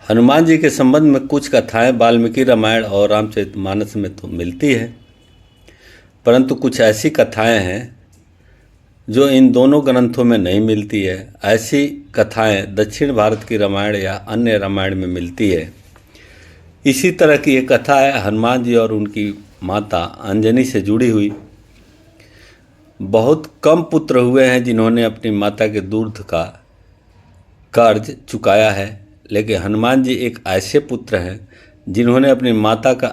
हनुमान जी के संबंध में कुछ कथाएं वाल्मीकि रामायण और रामचरितमानस में तो मिलती है, परंतु कुछ ऐसी कथाएं हैं जो इन दोनों ग्रंथों में नहीं मिलती है। ऐसी कथाएं दक्षिण भारत की रामायण या अन्य रामायण में मिलती है। इसी तरह की एक कथा है हनुमान जी और उनकी माता अंजनी से जुड़ी हुई। बहुत कम पुत्र हुए हैं जिन्होंने अपनी माता के दूध का कर्ज चुकाया है, लेकिन हनुमान जी एक ऐसे पुत्र हैं जिन्होंने अपनी माता का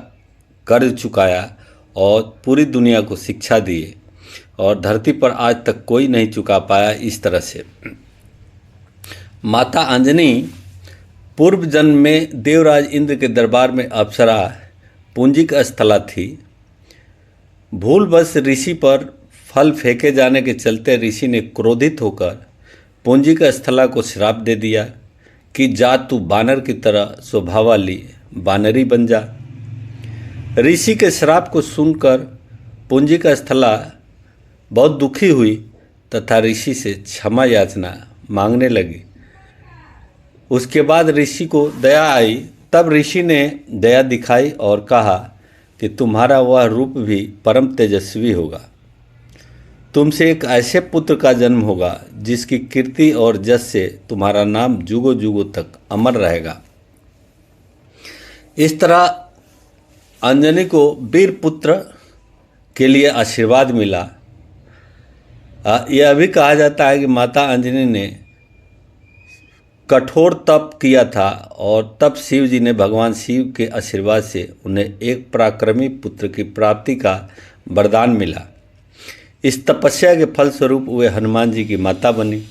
कर्ज चुकाया और पूरी दुनिया को शिक्षा दी और धरती पर आज तक कोई नहीं चुका पाया इस तरह से। माता अंजनी पूर्व जन्म में देवराज इंद्र के दरबार में अप्सरा पुंजिक स्थला थी। भूलवश ऋषि पर फल फेंके जाने के चलते ऋषि ने क्रोधित होकर पुंजिक स्थला को श्राप दे दिया कि जा तू बानर की तरह स्वभाव वाली बानरी बन जा। ऋषि के श्राप को सुनकर पुंजिक स्थला बहुत दुखी हुई तथा ऋषि से क्षमा याचना मांगने लगी। उसके बाद ऋषि को दया आई। तब ऋषि ने दया दिखाई और कहा कि तुम्हारा वह रूप भी परम तेजस्वी होगा। तुमसे एक ऐसे पुत्र का जन्म होगा जिसकी कीर्ति और जस से तुम्हारा नाम जुगों जुगों तक अमर रहेगा। इस तरह अंजनी को वीर पुत्र के लिए आशीर्वाद मिला। यह भी कहा जाता है कि माता अंजनी ने कठोर तप किया था और तब शिव जी ने भगवान शिव के आशीर्वाद से उन्हें एक पराक्रमी पुत्र की प्राप्ति का वरदान मिला। इस तपस्या के फलस्वरूप वे हनुमान जी की माता बनी।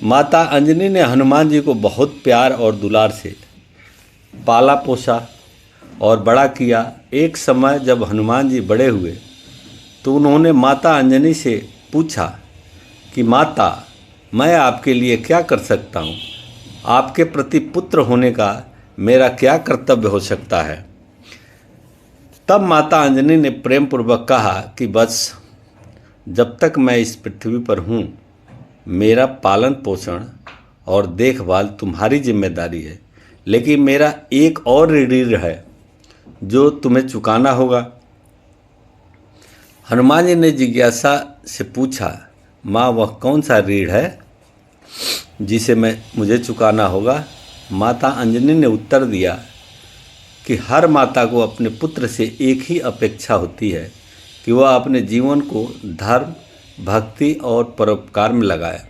माता अंजनी ने हनुमान जी को बहुत प्यार और दुलार से पाला पोसा और बड़ा किया। एक समय जब हनुमान जी बड़े हुए तो उन्होंने माता अंजनी से पूछा कि माता, मैं आपके लिए क्या कर सकता हूँ? आपके प्रति पुत्र होने का मेरा क्या कर्तव्य हो सकता है? तब माता अंजनी ने प्रेम पूर्वक कहा कि बस जब तक मैं इस पृथ्वी पर हूँ, मेरा पालन पोषण और देखभाल तुम्हारी जिम्मेदारी है, लेकिन मेरा एक और ऋण है जो तुम्हें चुकाना होगा। हनुमान जी ने जिज्ञासा से पूछा, माँ वह कौन सा ऋण है जिसे मुझे चुकाना होगा? माता अंजनी ने उत्तर दिया कि हर माता को अपने पुत्र से एक ही अपेक्षा होती है कि वह अपने जीवन को धर्म, भक्ति और परोपकार में लगाए।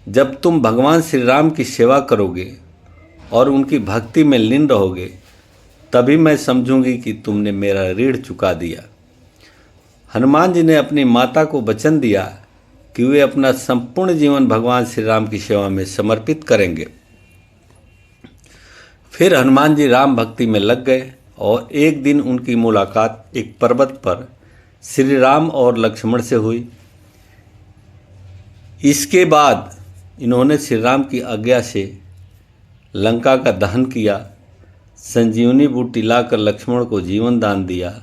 जब तुम भगवान श्री राम की सेवा करोगे और उनकी भक्ति में लीन रहोगे, तभी मैं समझूंगी कि तुमने मेरा ऋण चुका दिया। हनुमान जी ने अपनी माता को वचन दिया कि वे अपना संपूर्ण जीवन भगवान श्री राम की सेवा में समर्पित करेंगे। फिर हनुमान जी राम भक्ति में लग गए और एक दिन उनकी मुलाकात एक पर्वत पर श्री राम और लक्ष्मण से हुई। इसके बाद इन्होंने श्री राम की आज्ञा से लंका का दहन किया, संजीवनी बूटी लाकर लक्ष्मण को जीवन दान दिया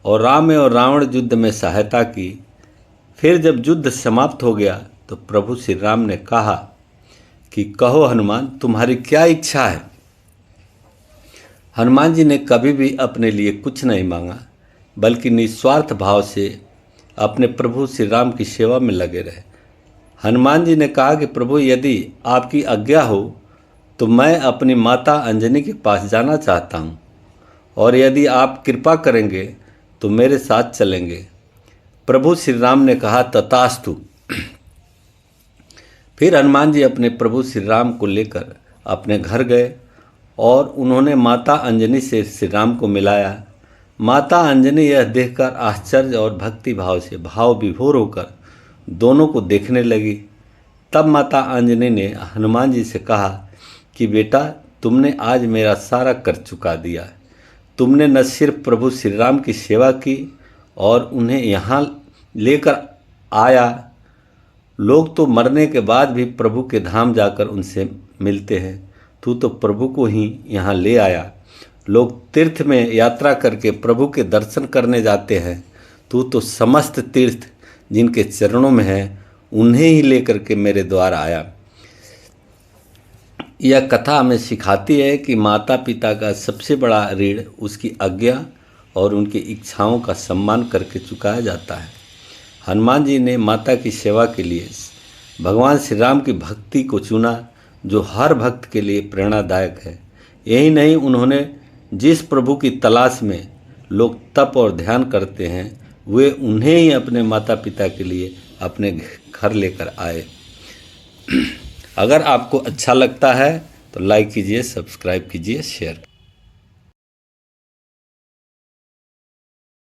और राम और रावण युद्ध में सहायता की। फिर जब युद्ध समाप्त हो गया तो प्रभु श्री राम ने कहा कि कहो हनुमान, तुम्हारी क्या इच्छा है? हनुमान जी ने कभी भी अपने लिए कुछ नहीं मांगा, बल्कि निस्वार्थ भाव से अपने प्रभु श्री राम की सेवा में लगे रहे। हनुमान जी ने कहा कि प्रभु, यदि आपकी आज्ञा हो तो मैं अपनी माता अंजनी के पास जाना चाहता हूँ, और यदि आप कृपा करेंगे तो मेरे साथ चलेंगे। प्रभु श्री राम ने कहा, तथास्तु। फिर हनुमान जी अपने प्रभु श्री राम को लेकर अपने घर गए और उन्होंने माता अंजनी से श्री राम को मिलाया। माता अंजनी यह देखकर आश्चर्य और भक्ति भाव से भाव विभोर होकर दोनों को देखने लगी। तब माता अंजनी ने हनुमान जी से कहा कि बेटा, तुमने आज मेरा सारा कर चुका दिया। तुमने न सिर्फ प्रभु श्री राम की सेवा की और उन्हें यहाँ लेकर आया, लोग तो मरने के बाद भी प्रभु के धाम जाकर उनसे मिलते हैं, तू तो प्रभु को ही यहाँ ले आया। लोग तीर्थ में यात्रा करके प्रभु के दर्शन करने जाते हैं, तू तो समस्त तीर्थ जिनके चरणों में है उन्हें ही लेकर के मेरे द्वार आया। यह कथा हमें सिखाती है कि माता पिता का सबसे बड़ा ऋण उसकी आज्ञा और उनकी इच्छाओं का सम्मान करके चुकाया जाता है। हनुमान जी ने माता की सेवा के लिए भगवान श्री राम की भक्ति को चुना, जो हर भक्त के लिए प्रेरणादायक है। यही नहीं, उन्होंने जिस प्रभु की तलाश में लोग तप और ध्यान करते हैं, वे उन्हें ही अपने माता पिता के लिए अपने घर लेकर आए। अगर आपको अच्छा लगता है तो लाइक कीजिए, सब्सक्राइब कीजिए, शेयर कीजिए।